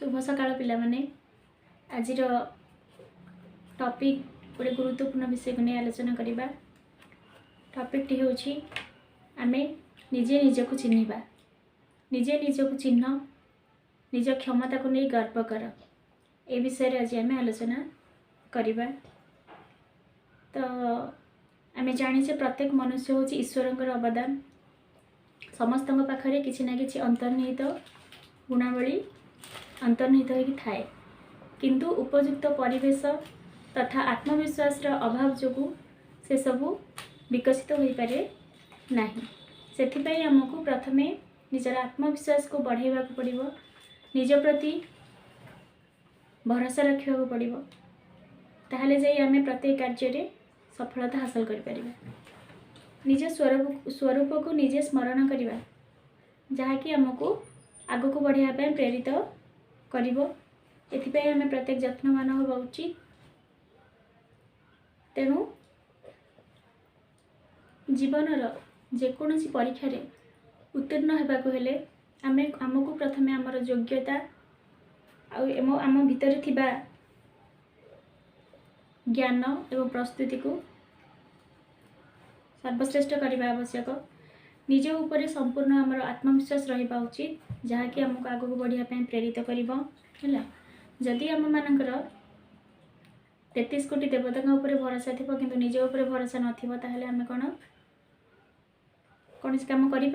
शुभ सकाळ पिलामाने आज टॉपिक गोटे गुरुत्वपूर्ण विषय को नहीं आलोचना करवा। टॉपिक टी होची आमे निजे निजको चिन्हिबा, निजे निजको चिन्ह, निज क्षमता को नहीं गर्व कर, ए विषय आज आमे आलोचना करवा। तो आमे जानिछे प्रत्येक मनुष्य होची ईश्वरंकर अवदान। समस्त पाखरे किछि ना किछि अंतर्निहित गुणावली अंतर्निहित होगी थाए, किंतु उपयुक्त परिवेश तथा आत्मविश्वास अभाव जो से सबू विकसित हो पारे नहीं। सेथिपाई आमको प्रथमे निजर आत्मविश्वास को बढ़ावा पड़ो, निज प्रति भरोसा रखा पड़ो, ताहले जाई आमे प्रत्येक कार्य रे सफलता हासिल कर परिबा। निज स्वरूप को निजे स्मरण करवा, जहाँकि आमको आग को बढ़िया प्रेरित करिवो। एथिपाई आमे प्रत्येक यत्नवान होबा उचित। तेणु जीवनर जेकोसी परीक्षा रे उत्तीर्ण होबाकु हेले आमको प्रथमे आमर योग्यता आम भितर थिबा ज्ञान एवं प्रस्तुति को सर्वश्रेष्ठ करने आवश्यक। निज ऊपर संपूर्ण आमर आत्मविश्वास रहा उचित, जहाँकि आमको आगक बढ़िया प्रेरित कर। जदि आम मानकर 33 कोटी देवता भरोसा थी किंतु निज ऊपर भरोसा नाले आम कौन सी कम कर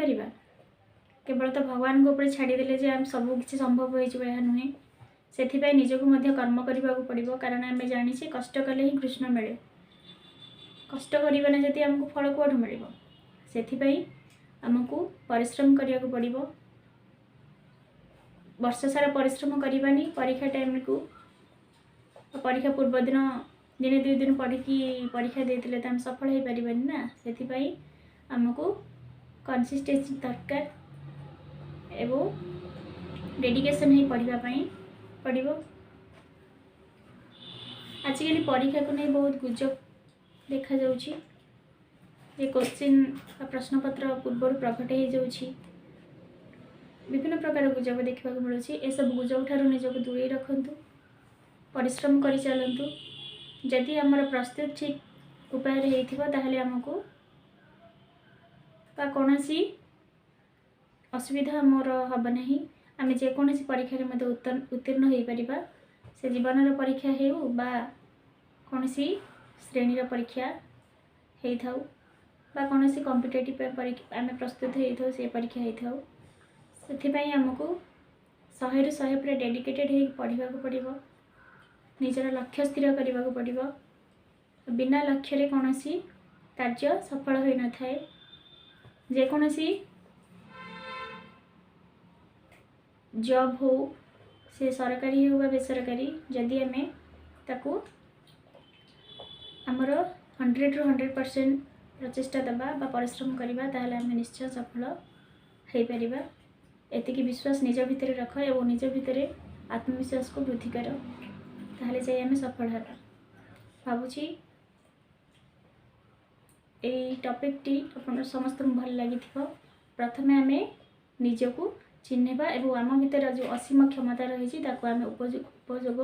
केवल तो भगवान को छाड़देले जे आम सब किसी संभव हो नुहे। से निजक कर्म करने को पड़ो, कारण आम जाचे कष्ट कले ही कृष्ण मिले। कष्ट करना जदि आमको फल कौटू मिल, से आमको परिश्रम करने को पड़ो। वर्ष सारा परिश्रम करवानी, परीक्षा टाइम को परीक्षा पूर्व दिन दिने 2 दिन पढ़ी परीक्षा देते तो आम सफल हो पारानी ना। से आमको कंसिस्टेंसी दरकार एवं डेडिकेशन ही पढ़ाई पड़ो। आजिकल परीक्षा को नहीं बहुत गुजब देखा जाउछि। ये क्वेश्चन प्रश्नपत्र पूर्व प्रकट हो जाउछि, विभिन्न प्रकार गुजब देखा मिलूँ। ए सब गुजब ठारू निजक दूरे रखंतु, परिश्रम कर चलतु। जदि आमर प्रस्तुत ठीक उपाय ताहले आमको कौन सी असुविधा मोर हम ना। आम जेकोसी परीक्षा मध्य उत्तीर्ण हो पारिबा, से जीवन परीक्षा हो बा कौन सी श्रेणी परीक्षा हो थाउ बा कौन सी कॉम्पिटिटिव परीक्षा आम प्रस्तुत हो से परीक्षा हो थाउ। से आमको 100 ରୁ 100 पूरा डेडिकेटेड हो पढ़ा पड़ो, निजर लक्ष्य स्थिर करने को पड़ो। बिना लक्ष्य रे कौन सी कार्य सफल हो न थाए। जेकोसी जॉब हो से सरकारी हो बेसरकारी, जदि आम ताकू आमर 100 ରୁ 100% प्रचेषा दबा बा परिश्रम करवा, ताहले आम निश्चय सफल हो पारिबा। एतिकी विश्वास निज भितर रख और निज भितर आत्मविश्वास को वृद्धि कर, ताहले जाई आम सफल हेबा। भावुची ए टॉपिक टी अपन समस्त भल लगी। प्रथमे आम निजको चिन्हवा और आम भीतर जो असीम क्षमता रही आम उपयोग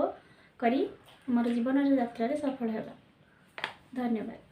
करी आम जीवन यात्रा सफल हेबा। धन्यवाद।